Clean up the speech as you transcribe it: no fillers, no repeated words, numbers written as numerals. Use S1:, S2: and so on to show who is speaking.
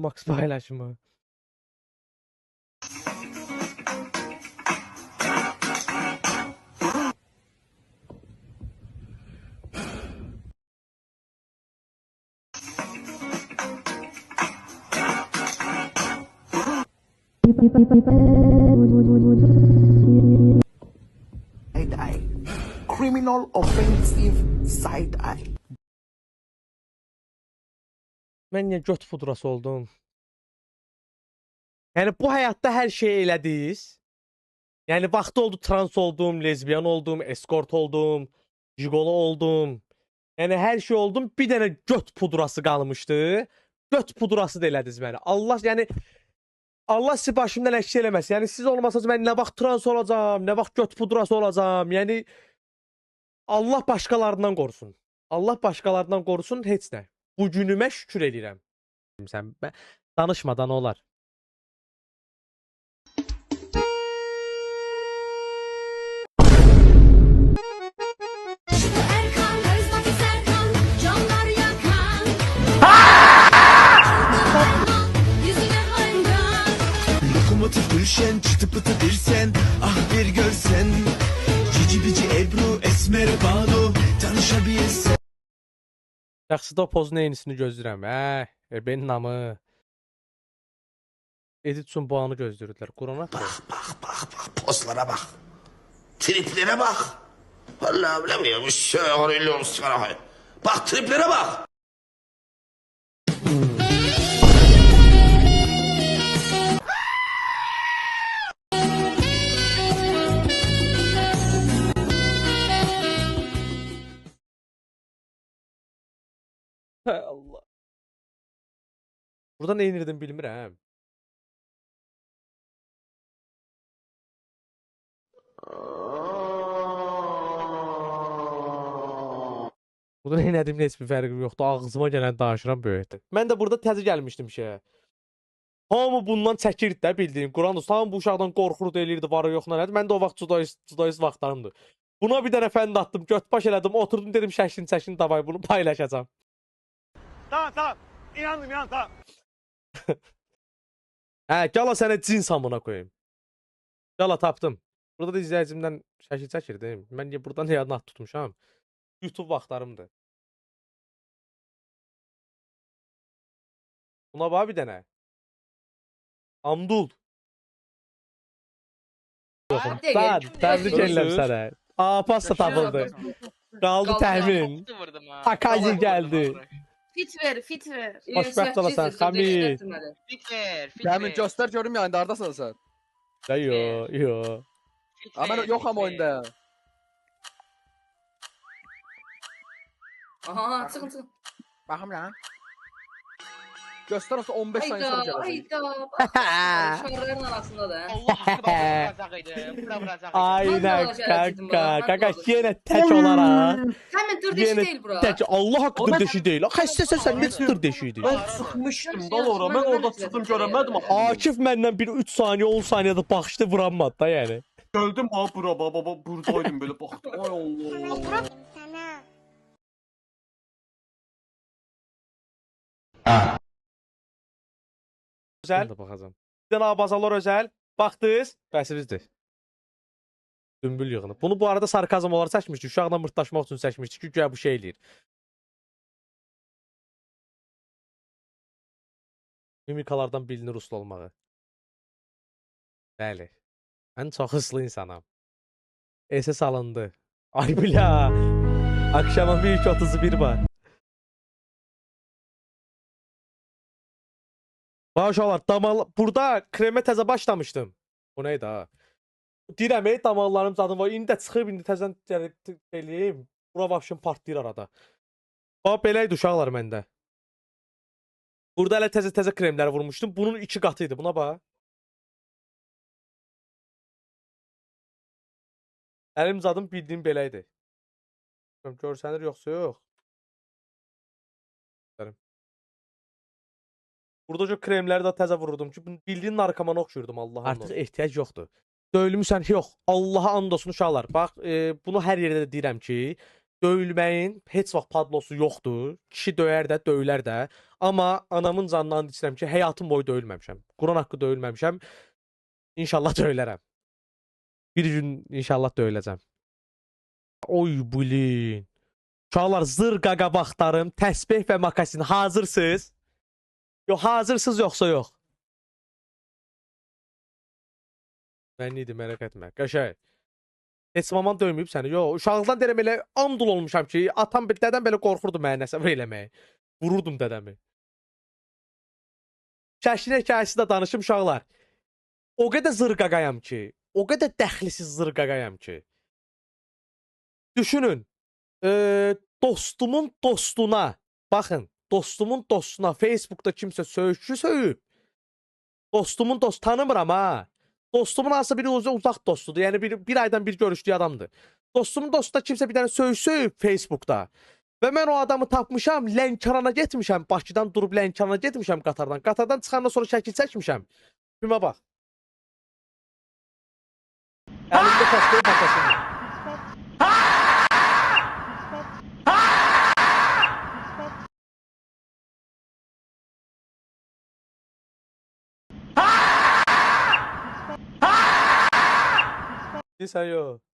S1: Max paylaşımı.
S2: Side eye. Criminal offensive side eye.
S1: Mən niyə göt pudrası oldum? Yəni bu həyatda hər şeyi elədiniz. Yəni vaxtı oldu trans oldum, lezbiyan oldum, eskort oldum, jigolo oldum. Yəni hər şey oldum. Bir dənə göt pudrası qalmışdı. Göt pudrası da elədiniz məni. Allah yəni Allah sizi başımdan əksik eləməsin. Yəni siz olmasanız mən nə vaxt trans olacağam, nə vaxt göt pudrası olacağam. Yəni Allah başqalarından qorusun. Allah başqalarından qorusun heç nə. Bu günümə şükür edirəm. Sən danışmadan olar.
S3: Erkan, karizmatik Serkan, canlar yakan. Yüzüne hayran.
S4: Lokomotif Gülşen, çıtı pıtı bir sen, ah bir görsen. Cici bici Ebru, Esmer Banu, tanışabilsen.
S1: Yaxşı da pozun eynisini gözləyirəm. Benim namı. Edit üçün bu anı gözləyirdilər. Qurana
S2: Bak pozlara bak. Triplere bak. Vallahi bilemiyorum. Şöyle olsun. Bak triplere bak.
S1: Allah. Burada nə inirdim bilmirəm. Burada nə edimlə heç bir fərqim yoxdur. Ağzıma gələn danışıram böyükdür. Mən də burada təzə gəlmişdim şeyə. Hamı bundan çəkirdi də bildiyin. Quran dostu hamı bu uşaqdan qorxurdu, eləyirdi, varı yox nədir. Mən də o vaxt judoist vaxtlarımdır. Buna bir dənə fənd attım, götbaş elədim, oturdum dedim şəklini davay bunu paylaşacağam.
S5: Tamam. İnandım tamam.
S1: Gala sənə cins amına koyayım. Gala tapdım. Burada da izləyicimdən şəkil çəkirdim. Mən burada nə yadına tutmuşam. YouTube vaxtlarımdır. Buna bax bir dənə. Amdul. Yoxum. Təbrik edirəm sənə. Pasta tapıldı. Qaldı təmin. Takazi gəldi.
S6: Fit ver.
S1: Xoşbəxt olasan, Xamid.
S7: Kəmin göstər görüm yani hardasan sən?
S1: Yo.
S7: Ama ben yoxam oyunda.
S6: Aha, çıxın.
S7: Baxım lan. Göstər olsa 15 saniye sonra gələcək.
S6: Hayda. Şarların arasında da.
S5: Allah hakkı bırakacak.
S1: Aynen kanka. Kanka yenə tək olaraq.
S6: Hemen dur deşi değil bura.
S1: Tək Allah haqqıdır deşi deyil. Xəstəsən sən nə çıxır deşiydi.
S5: Ben sıkmıştım da ora. Ben orada çıktım göremedim.
S1: Akif məndən bir 3 saniyə 10 saniyədə baxışdı vuranmadı da yəni.
S5: Gördüm ha baba buradaydım böyle baktım. Ay Allah.
S1: Özəl. Mən də baxacağam. Bir dənə bazalar özəl. Baxdınız? Bəsimizdir. Dümbül yığını. Bunu bu arada sarkazm olaraq çəkmişdik. Uşaqla mırtdaşmaq üçün çəkmişdik ki, güya bu şey eləyir. Mimikalardan bilinir uslu olmağı. Bəli. Mən çox hırslı insanam. SS alındı. Ay bilə. Akşama bir 31 var. Başalar burada kremə təzə başlamışdım. Bu neydi ha? Deyirəm, damarlarım zadım var. İndi də çıxıb, indi təzən eləyim. Bura vapşın partlayır arada. Bax, belə idi uşaqlar məndə. Burada hələ təzə kremləri vurmuşdum. Bunun 2 qatı idi. Buna bax. Əlim zadım bildiyim belə idi. Görsənir yoxsa yox. Burada o kremləri də təzə vururdum ki, bildiyin narkomana oxşuyurdum Allah'ın. Artıq ehtiyac yoxdur. Döyülmüsən yox. Allaha and olsun uşaqlar. Bax, bunu hər yerdə də deyirəm ki, döyülməyin heç vaxt padlosu yoxdur. Kişi döyər də, döyülər də. Amma anamın canından içirəm ki, həyatım boyu döyülməmişəm. Quran haqqı döyülməmişəm. İnşallah döyülərəm. Bir gün inşallah döyüləcəm. Oy bulin. Uşaqlar zır qaqa baxtarım, təsbih və makasin hazırsınız? Yox, hazırsınız yoxsa yox? Mən idim, merak etmə. Qəşəng. Heç maman döyməyib səni. Yox, uşaqlıqdan deyirəm elə amdul olmuşam ki, atam dədəm belə qorxurdu mənə nəsə eləməyə. Vururdum dədəmi. Şəkil hekayəsi də danışım uşaqlar. O qədər zırqaqayam ki, o qədər dəxlisiz zırqaqayam ki. Düşünün, dostumun dostuna, baxın, dostumun dostuna Facebookda kimsə söyüşçü söyüb. Dostumun dostu tanımıram ha. Dostumun hansısa biri uzaq dostudur. Yəni bir aydan bir görüşdüyü adamdır. Dostumun dostu da kimsə bir dənə söyüb Facebookda. Və mən o adamı tapmışam, Lənkərana getmişəm. Bakıdan durub Lənkərana getmişəm qatardan. Qatardan çıxandan sonra şəkil çəkmişəm. Filmə bax. Əlimdə təsbih pakasını. Sən yox.